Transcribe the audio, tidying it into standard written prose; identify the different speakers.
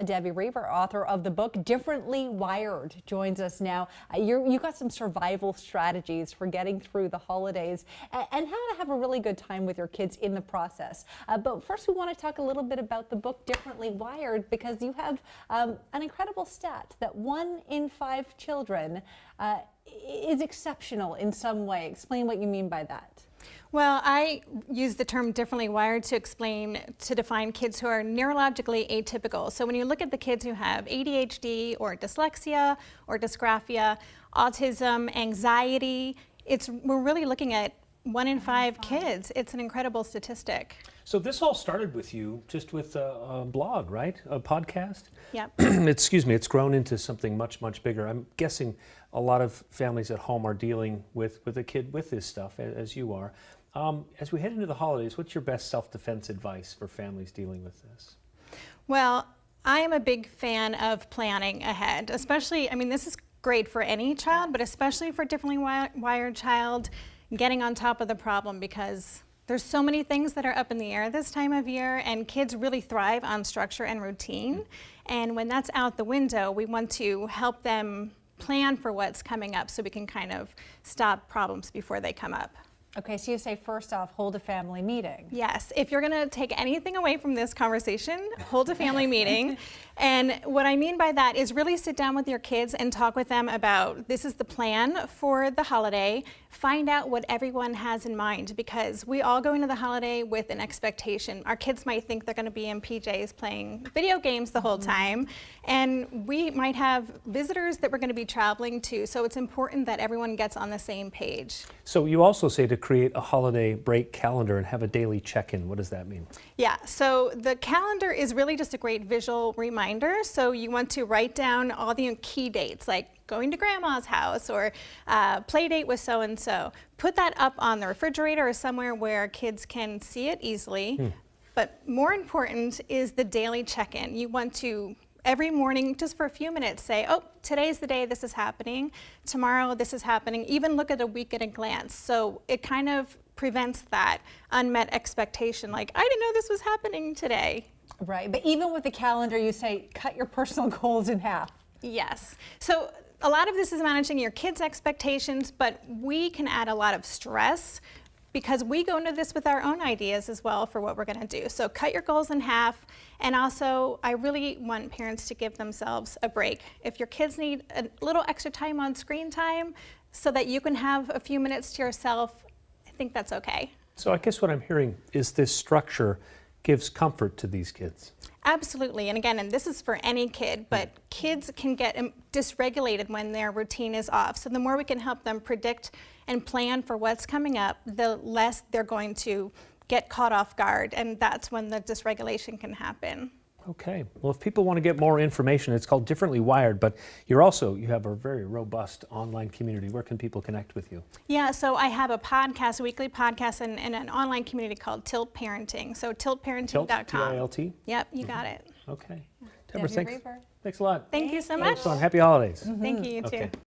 Speaker 1: Debbie Reber, author of the book Differently Wired, joins us now. You got some survival strategies for getting through the holidays and how to have a really good time with your kids in the process. But first, we want to talk a little bit about the book Differently Wired, because you have an incredible stat that 1 in 5 children is exceptional in some way. Explain what you mean by that.
Speaker 2: Well, I use the term differently wired to define kids who are neurologically atypical. So when you look at the kids who have ADHD or dyslexia or dysgraphia, autism, anxiety, we're really looking at 1 in 5 kids. It's an incredible statistic.
Speaker 3: So this all started with you just with a blog, right? A podcast?
Speaker 2: Yep.
Speaker 3: Excuse me, it's grown into something much, much bigger. I'm guessing a lot of families at home are dealing with a kid with this stuff, as you are. As we head into the holidays, what's your best self-defense advice for families dealing with this?
Speaker 2: Well, I am a big fan of planning ahead, especially, I mean, this is great for any child, but especially for differently wired child, getting on top of the problem, because there's so many things that are up in the air this time of year, and kids really thrive on structure and routine. And when that's out the window, we want to help them plan for what's coming up so we can kind of stop problems before they come up.
Speaker 1: Okay, so you say first off, hold a family meeting.
Speaker 2: Yes, if you're gonna take anything away from this conversation, hold a family meeting. And what I mean by that is really sit down with your kids and talk with them about, this is the plan for the holiday. Find out what everyone has in mind, because we all go into the holiday with an expectation. Our kids might think they're gonna be in PJs playing video games the whole time, and we might have visitors that we're gonna be traveling to, so it's important that everyone gets on the same page.
Speaker 3: So you also say to create a holiday break calendar and have a daily check-in. What does that mean? Yeah,
Speaker 2: so the calendar is really just a great visual reminder. So you want to write down all the key dates, like going to grandma's house or play date with so-and-so. Put that up on the refrigerator or somewhere where kids can see it easily. But more important is the daily check-in. You want to every morning, just for a few minutes, say, oh, today's the day this is happening. Tomorrow this is happening. Even look at a week at a glance. So it kind of prevents that unmet expectation, like, I didn't know this was happening today.
Speaker 1: Right, but even with the calendar, you say, cut your personal goals in half.
Speaker 2: Yes. So a lot of this is managing your kids' expectations, but we can add a lot of stress because we go into this with our own ideas as well for what we're going to do. So cut your goals in half. And also, I really want parents to give themselves a break. If your kids need a little extra time on screen time so that you can have a few minutes to yourself, I think that's okay.
Speaker 3: So I guess what I'm hearing is this structure gives comfort to these kids.
Speaker 2: Absolutely, and again, and this is for any kid, but kids can get dysregulated when their routine is off. So the more we can help them predict and plan for what's coming up, the less they're going to get caught off guard, and that's when the dysregulation can happen.
Speaker 3: Okay, well, if people want to get more information, it's called Differently Wired, but you have a very robust online community. Where can people connect with you?
Speaker 2: Yeah, so I have a podcast, a weekly podcast, and an online community called Tilt Parenting. So tiltparenting.com.
Speaker 3: Tilt, T-I-L-T?
Speaker 2: Yep, you got it.
Speaker 3: Okay. Deborah,
Speaker 1: Thanks a lot.
Speaker 2: Thank you so much.
Speaker 3: Happy holidays.
Speaker 2: Thank you, you too.